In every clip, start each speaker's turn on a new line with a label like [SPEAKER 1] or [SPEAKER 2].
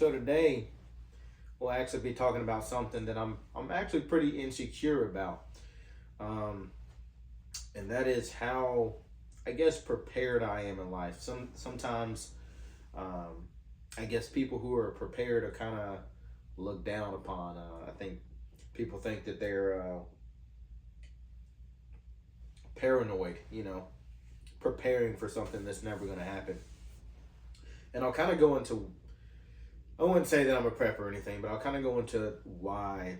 [SPEAKER 1] So today we'll actually be talking about something that I'm actually pretty insecure about, um, and that is how I guess prepared I am in life. Sometimes um, I guess people who are prepared are kind of looked down upon. I think people think that they're paranoid, preparing for something that's never going to happen. And I'll kind of go into, I wouldn't say that I'm a prep or anything, but I'll kind of go into why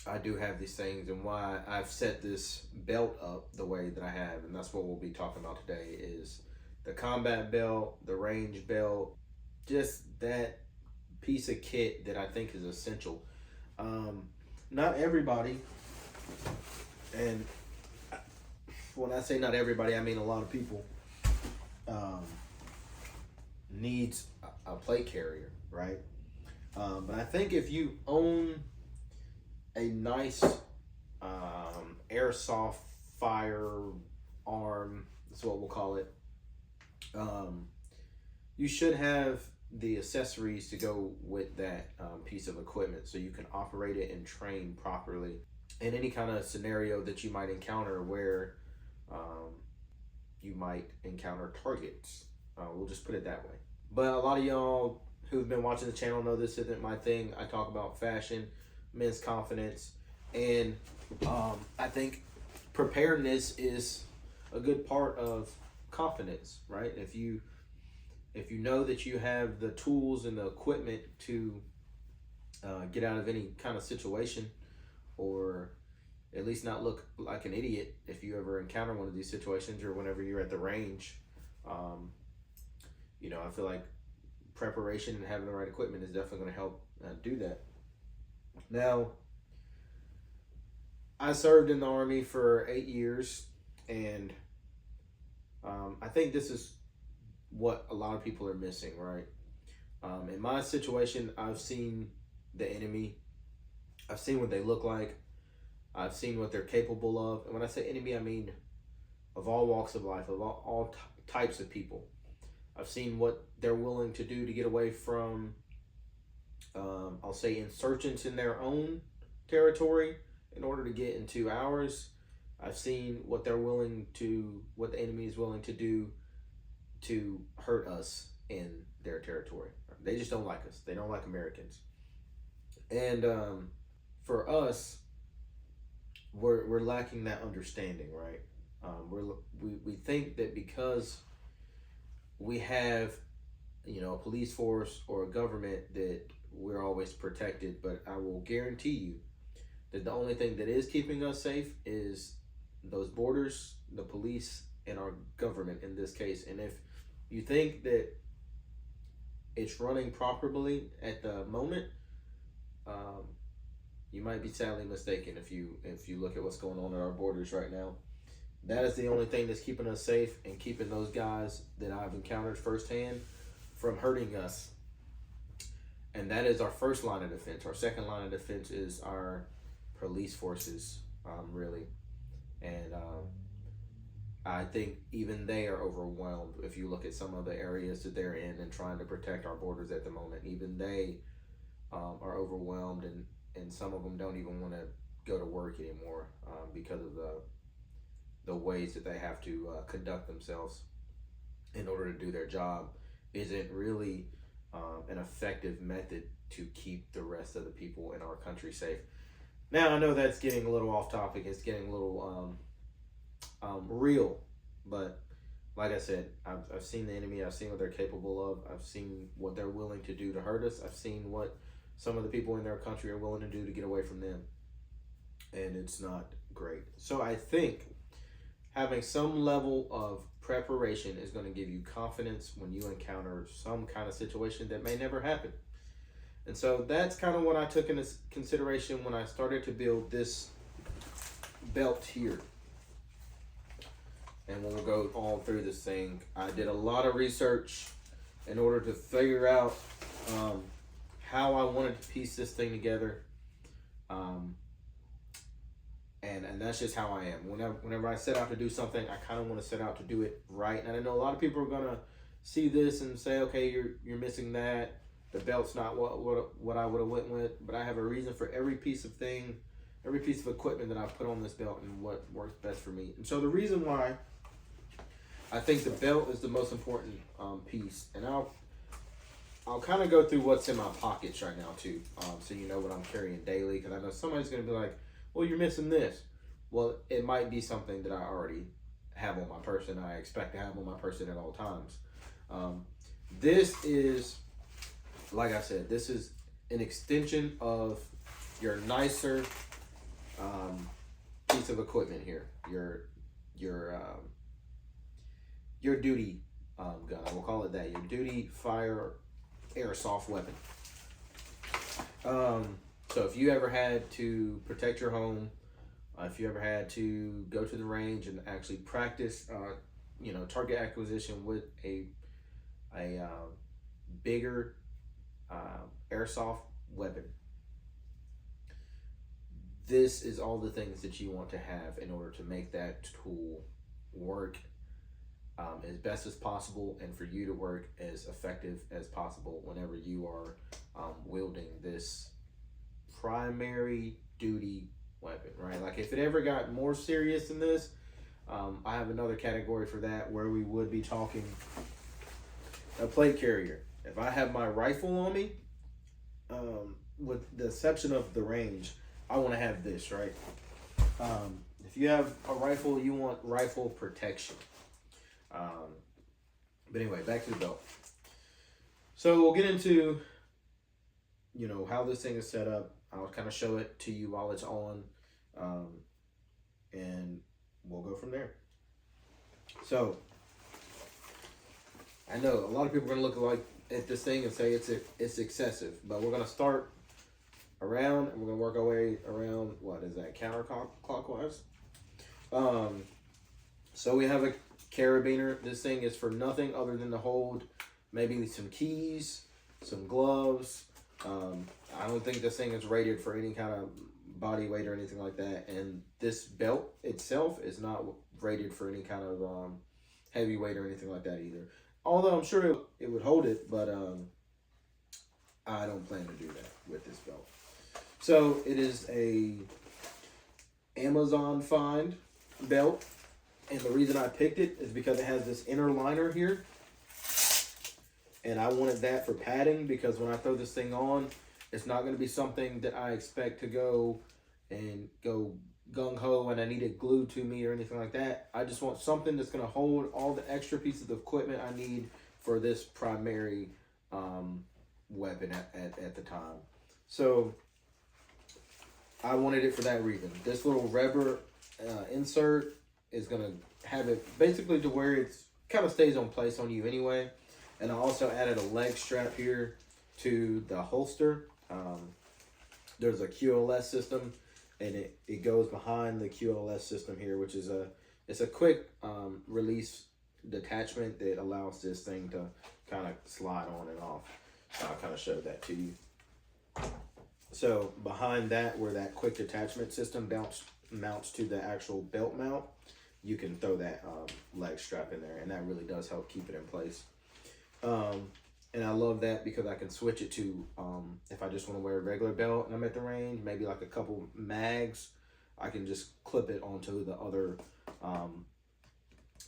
[SPEAKER 1] I do have these things and why I've set this belt up the way that I have. And that's what we'll be talking about today is the combat belt, the range belt, just that piece of kit that I think is essential. Um, Not everybody, and when I say not everybody, I mean a lot of people, um, needs a plate carrier, right? But I think if you own a nice airsoft firearm, that's what we'll call it, um, you should have the accessories to go with that piece of equipment so you can operate it and train properly in any kind of scenario that you might encounter where um, you might encounter targets. We'll just put it that way. But a lot of y'all who've been watching the channel know this isn't my thing. I talk about fashion, men's confidence, and I think preparedness is a good part of confidence, right? If you know that you have the tools and the equipment to get out of any kind of situation, or at least not look like an idiot if you ever encounter one of these situations or whenever you're at the range, um, I feel like preparation and having the right equipment is definitely going to help do that. Now, I served in the Army for 8 years, and I think this is what a lot of people are missing, right? In my situation, I've seen the enemy, I've seen what they look like, I've seen what they're capable of. And when I say enemy, I mean of all walks of life, of all types of people. I've seen what they're willing to do to get away from, I'll say, insurgents in their own territory in order to get into ours. I've seen what what the enemy is willing to do to hurt us in their territory. They just don't like us. They don't like Americans. And for us, we're lacking that understanding, right? We think that because we have, a police force or a government that we're always protected, but I will guarantee you that the only thing that is keeping us safe is those borders, the police, and our government in this case. And if you think that it's running properly at the moment, you might be sadly mistaken if you look at what's going on at our borders right now. That is the only thing that's keeping us safe and keeping those guys that I've encountered firsthand from hurting us. And that is our first line of defense. Our second line of defense is our police forces, really. And I think even they are overwhelmed. If you look at some of the areas that they're in and trying to protect our borders at the moment, even they are overwhelmed, and some of them don't even want to go to work anymore because of the ways that they have to conduct themselves in order to do their job isn't really an effective method to keep the rest of the people in our country safe. Now, I know that's getting a little off topic. It's getting a little real, but like I said, I've seen the enemy. I've seen what they're capable of. I've seen what they're willing to do to hurt us. I've seen what some of the people in their country are willing to do to get away from them, and it's not great. So I think having some level of preparation is going to give you confidence when you encounter some kind of situation that may never happen. And so that's kind of what I took into consideration when I started to build this belt here. And when we'll go all through this thing, I did a lot of research in order to figure out how I wanted to piece this thing together. And that's just how I am. Whenever I set out to do something, I kind of want to set out to do it right. And I know a lot of people are gonna see this and say, okay, you're missing that. The belt's not what I would have went with, but I have a reason for every piece of equipment that I put on this belt and what works best for me. And so the reason why I think the belt is the most important piece, and I'll kind of go through what's in my pockets right now too, so you know what I'm carrying daily. Because I know somebody's gonna be like, "Well, you're missing this." Well, it might be something that I already have on my person. I expect to have on my person at all times. This is, like I said, this is an extension of your nicer piece of equipment here. Your duty gun. I will call it that. Your duty fire airsoft weapon. So if you ever had to protect your home, if you ever had to go to the range and actually practice, target acquisition with a bigger airsoft weapon, this is all the things that you want to have in order to make that tool work as best as possible, and for you to work as effective as possible whenever you are wielding this primary duty weapon, right? Like if it ever got more serious than this, I have another category for that where we would be talking a plate carrier. If I have my rifle on me, with the exception of the range, I want to have this, right? If you have a rifle, you want rifle protection. But anyway, back to the belt. So we'll get into, how this thing is set up. I'll kind of show it to you while it's on, and we'll go from there. So I know a lot of people are going to look at this thing and say it's excessive, but we're going to start around and we're going to work our way around. What is that, counterclockwise? So we have a carabiner. This thing is for nothing other than to hold maybe some keys, some gloves. I don't think this thing is rated for any kind of body weight or anything like that. And this belt itself is not rated for any kind of heavy weight or anything like that either. Although I'm sure it would hold it, but I don't plan to do that with this belt. So it is a Amazon find belt. And the reason I picked it is because it has this inner liner here. And I wanted that for padding, because when I throw this thing on, it's not going to be something that I expect to go gung-ho and I need it glued to me or anything like that. I just want something that's going to hold all the extra pieces of equipment I need for this primary weapon at the time. So I wanted it for that reason. This little rubber insert is going to have it basically to where it's kind of stays on place on you anyway. And I also added a leg strap here to the holster. There's a QLS system, and it goes behind the QLS system here, which is it's a quick release detachment that allows this thing to kind of slide on and off. So I'll kind of show that to you. So behind that, where that quick detachment system mounts to the actual belt mount, you can throw that leg strap in there, and that really does help keep it in place. And I love that because I can switch it to, if I just want to wear a regular belt and I'm at the range, maybe like a couple mags, I can just clip it onto the other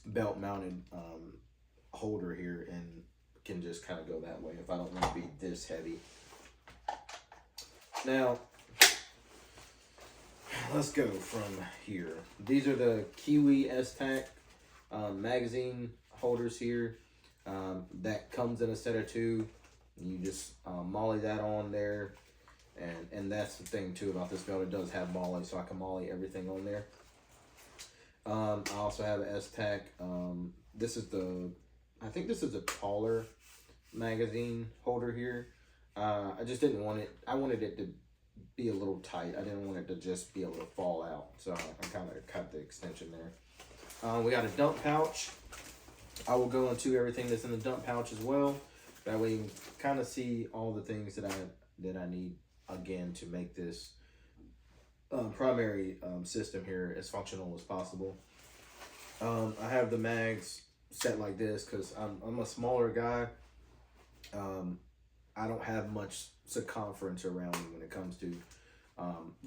[SPEAKER 1] belt mounted holder here and can just kind of go that way if I don't want to be this heavy. Now, let's go from here. These are the Kiwi S-Tac magazine holders here. That comes in a set of two. You just molly that on there, and that's the thing too about this belt. It does have molly, so I can molly everything on there. I also have an S-Tac. I think this is a taller magazine holder here. I just didn't want it. I wanted it to be a little tight. I didn't want it to just be able to fall out, so I kind of cut the extension there. We got a dump pouch. I will go into everything that's in the dump pouch as well. That way you can kind of see all the things that I need, again, to make this primary system here as functional as possible. I have the mags set like this because I'm a smaller guy. I don't have much circumference around me when it comes to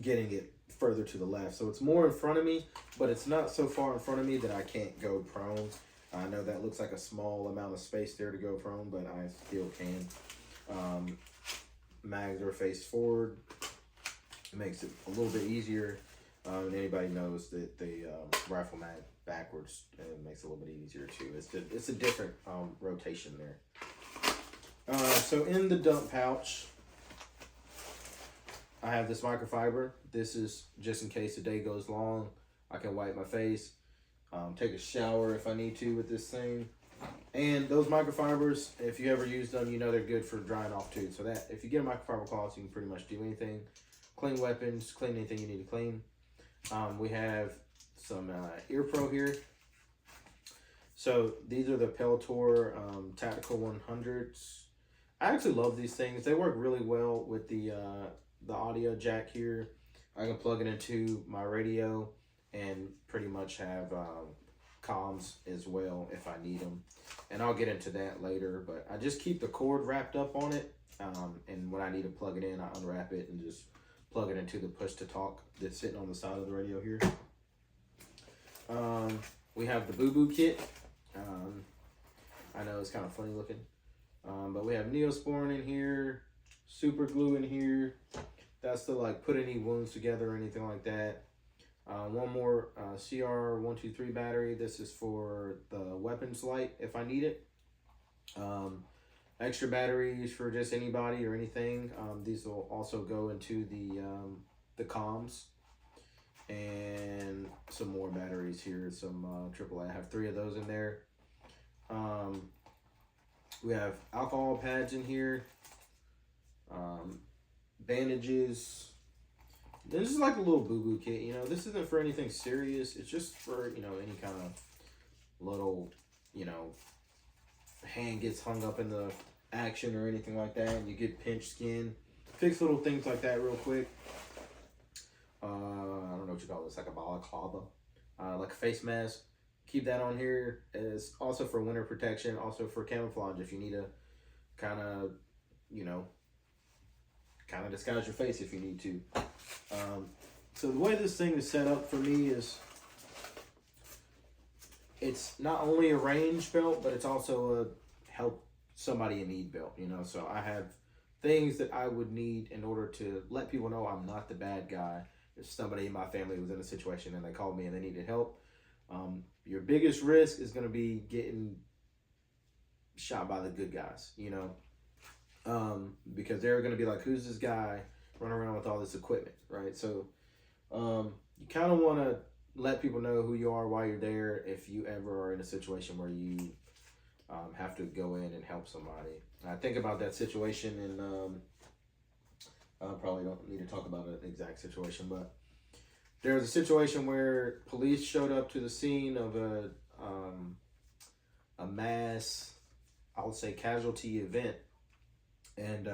[SPEAKER 1] getting it further to the left. So it's more in front of me, but it's not so far in front of me that I can't go prone. I know that looks like a small amount of space there to go prone, but I still can. Mags are faced forward. It makes it a little bit easier. And anybody knows that the rifle mag backwards makes it a little bit easier too. It's a different rotation there. So in the dump pouch, I have this microfiber. This is just in case the day goes long. I can wipe my face, take a shower if I need to with this thing. And those microfibers, if you ever use them, you know they're good for drying off too. So that if you get a microfiber cloth, you can pretty much do anything. Clean weapons, clean anything you need to clean. We have some Ear Pro here. So these are the Peltor Tactical 100s. I actually love these things. They work really well with the audio jack here. I can plug it into my radio and pretty much have comms as well if I need them. And I'll get into that later, but I just keep the cord wrapped up on it. And when I need to plug it in, I unwrap it and just plug it into the push to talk that's sitting on the side of the radio here. We have the Boo Boo kit. I know it's kind of funny looking, but we have Neosporin in here, super glue in here. That's to like put any wounds together or anything like that. One more CR123 battery. This is for the weapons light if I need it. Extra batteries for just anybody or anything. These will also go into the comms. And some more batteries here, some AAA. I have 3 of those in there. We have alcohol pads in here. Bandages. This is like a little boo-boo kit, you know. This isn't for anything serious. It's just for, you know, any kind of little, you know, hand gets hung up in the action or anything like that, and you get pinched skin. Fix little things like that real quick. I don't know what you call this, like a balaclava, like a face mask. Keep that on here. It's also for winter protection, also for camouflage if you need to kind of, you know, kind of disguise your face if you need to. So the way this thing is set up for me is it's not only a range belt, but it's also a help somebody in need belt, you know. So I have things that I would need in order to let people know I'm not the bad guy. If somebody in my family was in a situation and they called me and they needed help, your biggest risk is going to be getting shot by the good guys, you know, because they're going to be like, who's this guy running around with all this equipment, right? So you kind of want to let people know who you are while you're there if you ever are in a situation where you have to go in and help somebody. I think about that situation, and I probably don't need to talk about an exact situation, but there was a situation where police showed up to the scene of a mass, I would say, casualty event, and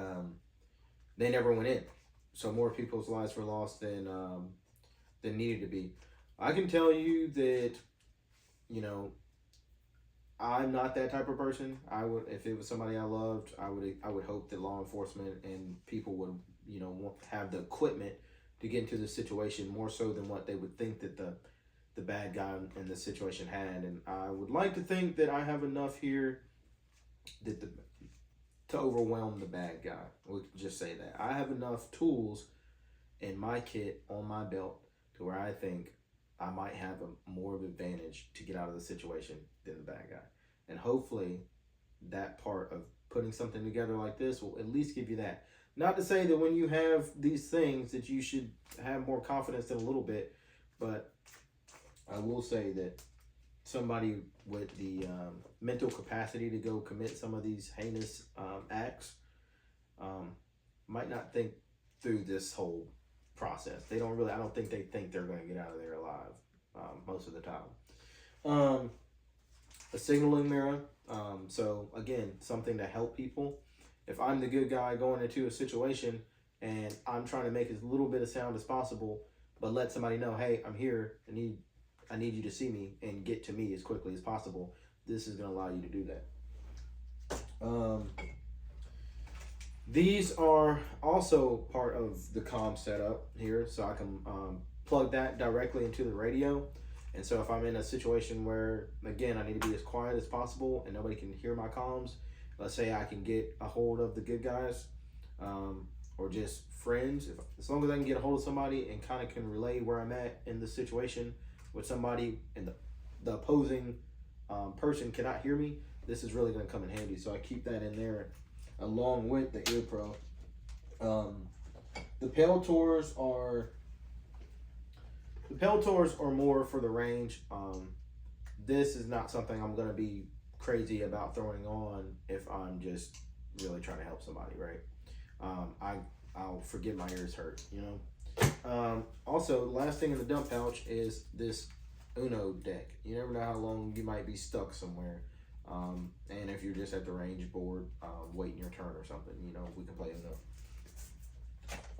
[SPEAKER 1] they never went in. So more people's lives were lost than needed to be. I can tell you that, you know, I'm not that type of person. I would, if it was somebody I loved, I would hope that law enforcement and people would, you know, have the equipment to get into the situation more so than what they would think that the bad guy in the situation had. And I would like to think that I have enough here that to overwhelm the bad guy. We can just say that. I have enough tools in my kit on my belt to where I think I might have more of an advantage to get out of the situation than the bad guy. And hopefully that part of putting something together like this will at least give you that. Not to say that when you have these things that you should have more confidence in a little bit, but I will say that somebody with the mental capacity to go commit some of these heinous acts might not think through this whole process. They don't really, I don't think they think they're going to get out of there alive most of the time. A signaling mirror. So again, something to help people. If I'm the good guy going into a situation and I'm trying to make as little bit of sound as possible, but let somebody know, hey, I'm here. I need you to see me and get to me as quickly as possible. This is going to allow you to do that. These are also part of the comm setup here, so I can plug that directly into the radio. And so if I'm in a situation where, again, I need to be as quiet as possible and nobody can hear my comms, let's say I can get a hold of the good guys, or just friends, as long as I can get a hold of somebody and kind of can relay where I'm at in the situation with somebody and the opposing person cannot hear me, this is really going to come in handy. So I keep that in there along with the Ear Pro. The Peltors are more for the range. This is not something I'm going to be crazy about throwing on if I'm just really trying to help somebody, right? I'll forget my ears hurt, you know. Also, last thing in the dump pouch is this Uno deck. You never know how long you might be stuck somewhere. And if you're just at the range board, waiting your turn or something, you know, we can play Uno.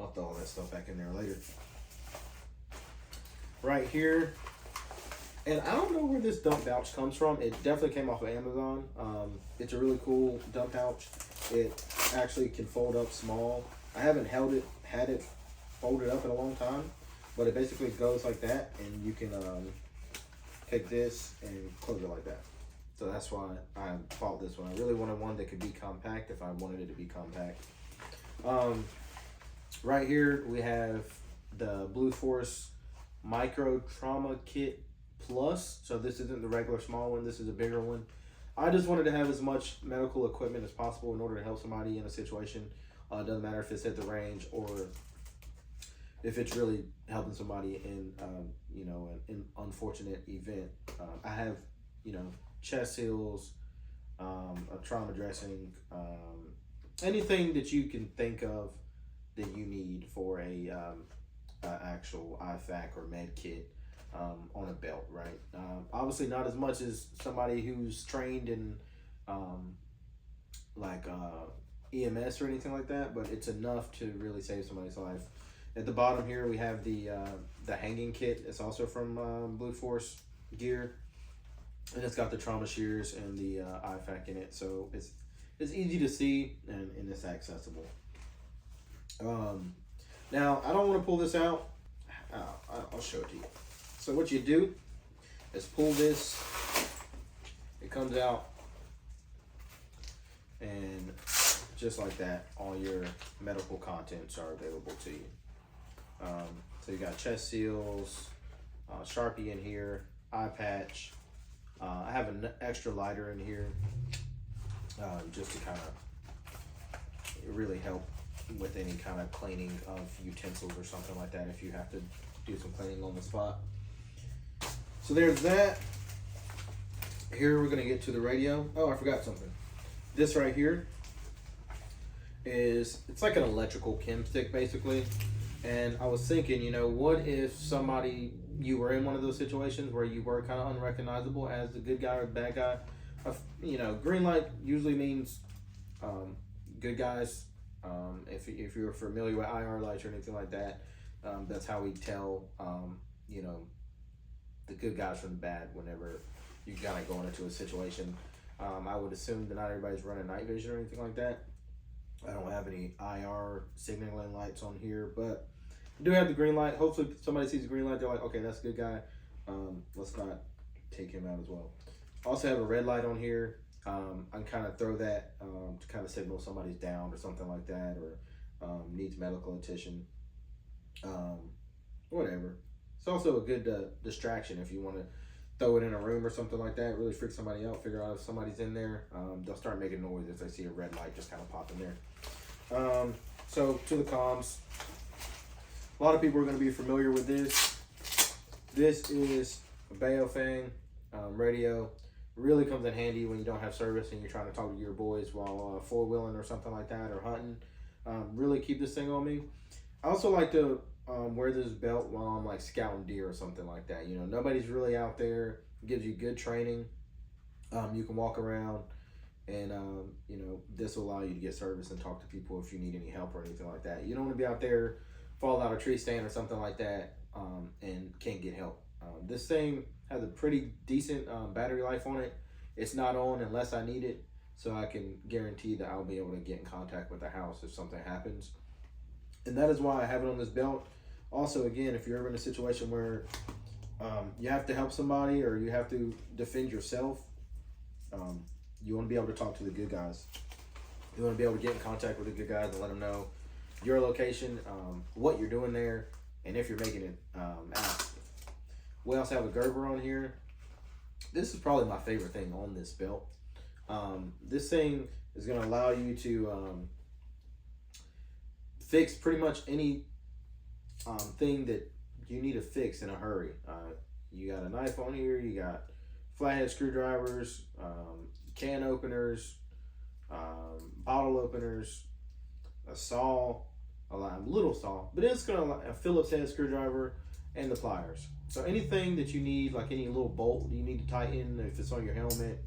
[SPEAKER 1] I'll throw all that stuff back in there later. Right here, and I don't know where this dump pouch comes from. It definitely came off of Amazon. It's a really cool dump pouch. It actually can fold up small. I haven't had it folded up in a long time, but it basically goes like that, and you can take this and close it like that. So that's why I bought this one. I really wanted one that could be compact if I wanted it to be compact. Right here we have the Blue Force Micro Trauma Kit Plus. So this isn't the regular small one. This is a bigger one. I just wanted to have as much medical equipment as possible in order to help somebody in a situation. It doesn't matter if it's at the range or if it's really helping somebody in, you know, an unfortunate event. I have, you know, chest seals, a trauma dressing, anything that you can think of that you need for a actual IFAC or med kit on a belt, right? Obviously not as much as somebody who's trained in EMS or anything like that, but it's enough to really save somebody's life. At the bottom here we have the hanging kit. It's also from Blue Force Gear, and it's got the trauma shears and the IFAC in it, so it's easy to see and it's accessible. Now I don't want to pull this out. I'll show it to you. So what you do is pull this. It comes out, and just like that, all your medical contents are available to you. So you got chest seals, Sharpie in here, eye patch. I have an extra lighter in here just to kind of really help with any kind of cleaning of utensils or something like that if you have to do some cleaning on the spot. So there's that. Here we're gonna get to the radio. Oh, I forgot something. This right here it's like an electrical chem stick basically. And I was thinking, you know, what if you were in one of those situations where you were kind of unrecognizable as the good guy or the bad guy? You know, green light usually means good guys. If you're familiar with IR lights or anything like that, that's how we tell, you know, the good guys from the bad whenever you kind of going into a situation. I would assume that not everybody's running night vision or anything like that. I don't have any IR signaling lights on here, but I do have the green light. Hopefully somebody sees the green light, they're like, okay, that's a good guy. Let's not take him out as well. Also have a red light on here. I can kind of throw that to kind of signal somebody's down or something like that, or needs medical attention. Whatever. It's also a good distraction if you want to throw it in a room or something like that. Really freak somebody out. Figure out if somebody's in there. They'll start making noise if they see a red light just kind of pop in there. So to the comms. A lot of people are going to be familiar with this. This is a Baofeng radio. Really comes in handy when you don't have service and you're trying to talk to your boys while four-wheeling or something like that, or hunting. Really keep this thing on me. I also like to wear this belt while I'm like scouting deer or something like that. You know, nobody's really out there. It gives you good training. You can walk around, and you know, this will allow you to get service and talk to people if you need any help or anything like that. You don't want to be out there, fall out a tree stand or something like that, and can't get help. This thing has a pretty decent battery life on it. It's not on unless I need it. so I can guarantee that I'll be able to get in contact with the house if something happens. And that is why I have it on this belt. Also, again, if you're ever in a situation where you have to help somebody or you have to defend yourself, you want to be able to talk to the good guys. You want to be able to get in contact with the good guys and let them know your location, what you're doing there, and if you're making it out. We also have a Gerber on here. This is probably my favorite thing on this belt. This thing is going to allow you to fix pretty much any thing that you need to fix in a hurry. You got a knife on here, you got flathead screwdrivers, can openers, bottle openers, a saw, a little saw, but it's gonna a Phillips head screwdriver, and the pliers. So anything that you need, like any little bolt you need to tighten, if it's on your helmet,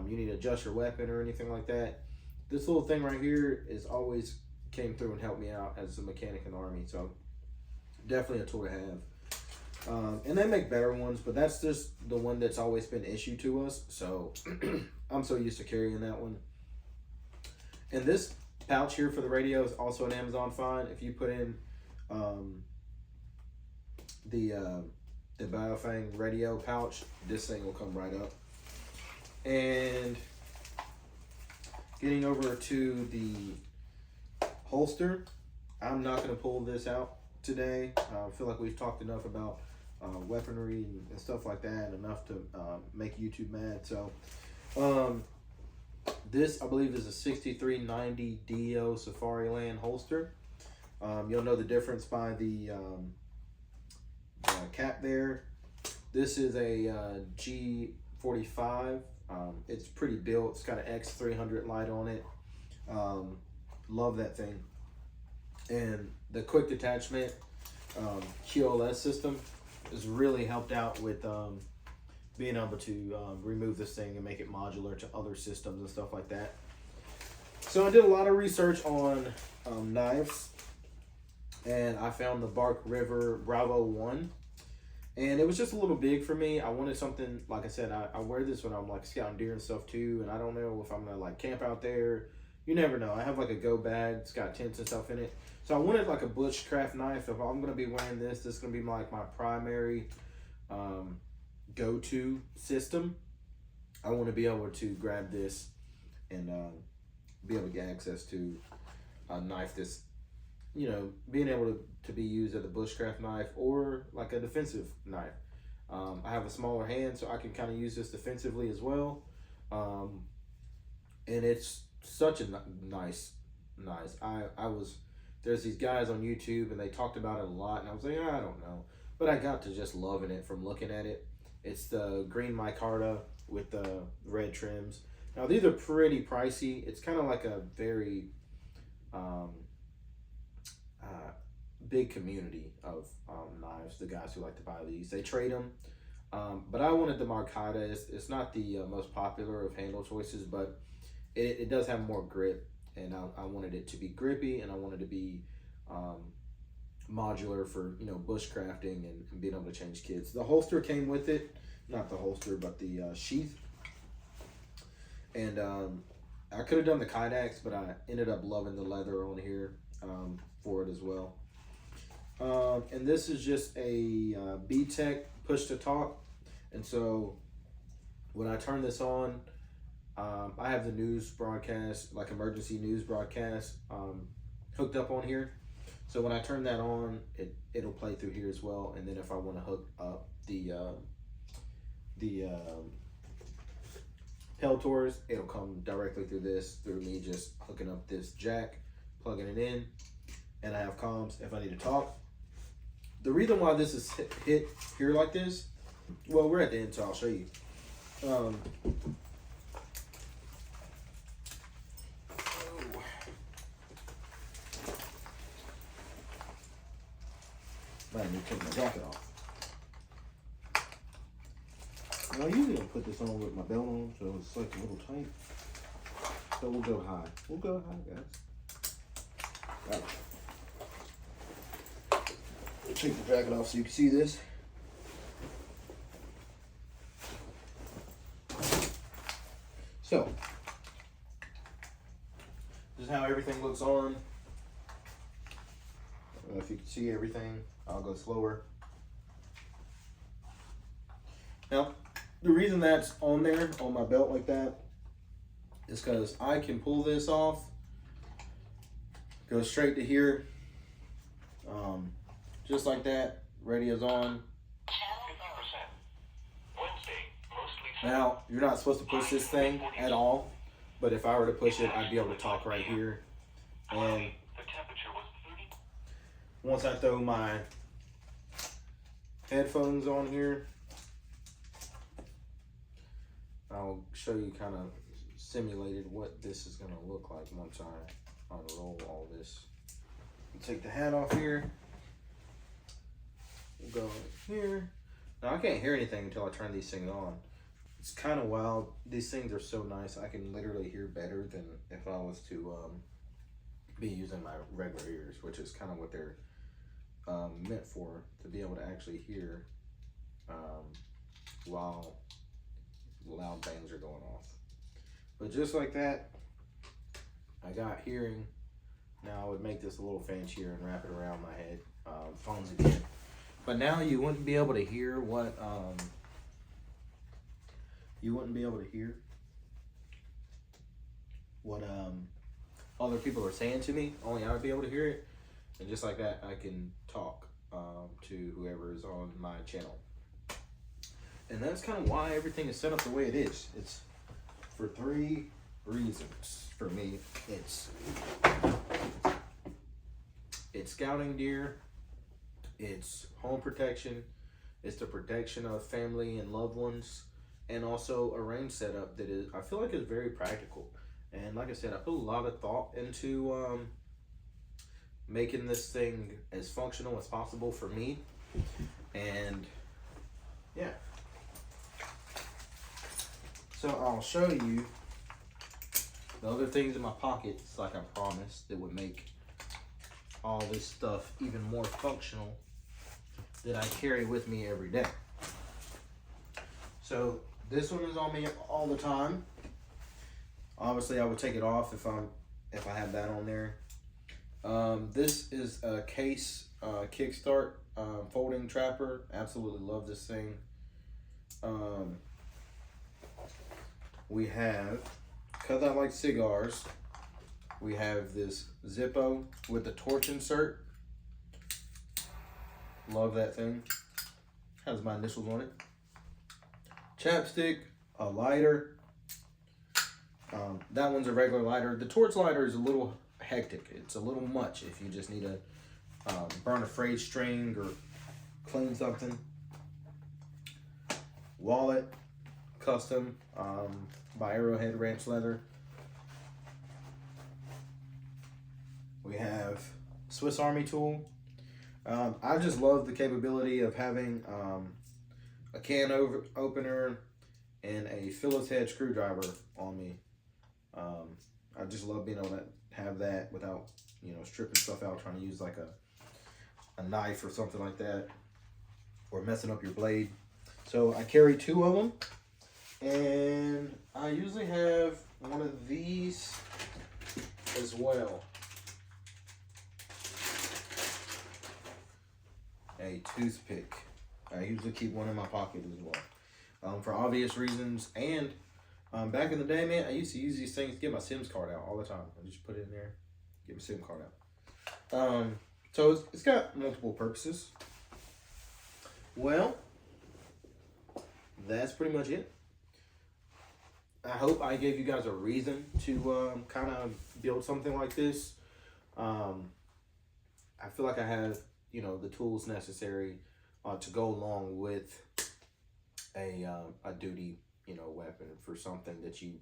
[SPEAKER 1] you need to adjust your weapon or anything like that. This little thing right here is always came through and helped me out as a mechanic in the Army. So definitely a tool to have. And they make better ones, but that's just the one that's always been issued to us. So I'm so used to carrying that one. And this pouch here for the radio is also an Amazon find. If you put in the Baofeng radio pouch, this thing will come right up. And getting over to the holster, I'm not going to pull this out today. I feel like we've talked enough about weaponry and stuff like that, enough to make YouTube mad. So this, I believe, is a 6390 DO Safariland holster. You'll know the difference by the cap there. This is a G45. It's pretty built. It's got an X300 light on it. Love that thing. And the quick detachment QLS system has really helped out with being able to remove this thing and make it modular to other systems and stuff like that. So I did a lot of research on knives, and I found the Bark River Bravo 1. And it was just a little big for me. I wanted something, like I said, I wear this when I'm like scouting deer and stuff too, and I don't know if I'm gonna like camp out there. You never know. I have like a go bag. It's got tents and stuff in it. So I wanted like a bushcraft knife. If I'm gonna be wearing this is gonna be like my primary go-to system. I want to be able to grab this and be able to get access to a knife that's, you know, being able to be used as a bushcraft knife or like a defensive knife. I have a smaller hand, so I can kind of use this defensively as well. And it's such a nice. There's these guys on YouTube and they talked about it a lot, and I was like, I don't know. But I got to just loving it from looking at it. It's the green micarta with the red trims. Now these are pretty pricey. It's kind of like a very big community of knives, the guys who like to buy these. They trade them. But I wanted the micarta. It's not the most popular of handle choices, but it does have more grip. And I wanted it to be grippy, and I wanted to be modular for, you know, bushcrafting and being able to change kits. The holster came with it, not the holster, but the sheath. And I could have done the Kydex, but I ended up loving the leather on here for it as well. And this is just a B-Tech push to talk. And so when I turn this on, I have the news broadcast, like emergency news broadcast, hooked up on here. So when I turn that on, it'll play through here as well. And then if I want to hook up the Peltors, it'll come directly through this, through me just hooking up this jack, plugging it in, and I have comms if I need to talk. The reason why this is hit here like this, well, we're at the end, so I'll show you. Man, you take my jacket off. Now, I usually don't put this on with my belt on, so it's like a little tight. So we'll go high. We'll go high, guys. All right. Take the jacket off so you can see this. So, how everything looks on. I don't know if you can see everything. I'll go slower. Now, the reason that's on there, on my belt like that, is because I can pull this off, go straight to here, just like that. Radio's on. Now, you're not supposed to push this thing at all, but if I were to push it, I'd be able to talk right here. And once I throw my headphones on here, I'll show you kind of simulated what this is going to look like once I unroll all this. Take the hat off here. We'll go here. Now I can't hear anything until I turn these things on. It's kind of wild. These things are so nice. I can literally hear better than if I was to be using my regular ears, which is kind of what they're meant for, to be able to actually hear while loud bangs are going off. But just like that, I got hearing. Now I would make this a little fancier and wrap it around my head, phones again. But now you wouldn't be able to hear what other people are saying to me. Only I would be able to hear it. And just like that, I can talk to whoever is on my channel. And that's kind of why everything is set up the way it is. It's for 3 reasons. For me, it's scouting deer, it's home protection, it's the protection of family and loved ones, and also a range setup that is, I feel like, is very practical. And like I said, I put a lot of thought into making this thing as functional as possible for me. And yeah. So I'll show you the other things in my pockets, like I promised, that would make all this stuff even more functional, that I carry with me every day. So this one is on me all the time. Obviously, I would take it off if I have that on there. This is a Case Kickstart folding trapper. Absolutely love this thing. We have Cut That Like Cigars. We have this Zippo with the torch insert. Love that thing. Has my initials on it. Chapstick, a lighter. That one's a regular lighter. The torch lighter is a little hectic. It's a little much if you just need to burn a frayed string or clean something. Wallet, custom, by Arrowhead Ranch Leather. We have Swiss Army tool. I just love the capability of having a can opener and a Phillips head screwdriver on me. I just love being able to have that without, stripping stuff out, trying to use like a knife or something like that, or messing up your blade. So I carry 2 of them, and I usually have one of these as well. A toothpick. I usually keep one in my pocket as well, for obvious reasons. And back in the day, man, I used to use these things to get my SIMS card out all the time. I just put it in there, get my SIM card out. So it's got multiple purposes. Well, that's pretty much it. I hope I gave you guys a reason to kind of build something like this. I feel like I have, the tools necessary to go along with a duty, weapon for something that you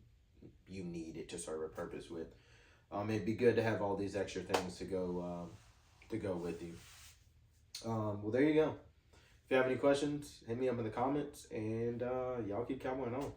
[SPEAKER 1] need it to serve a purpose with. It'd be good to have all these extra things to go with you. Well, there you go. If you have any questions, hit me up in the comments, and y'all keep cowboying on.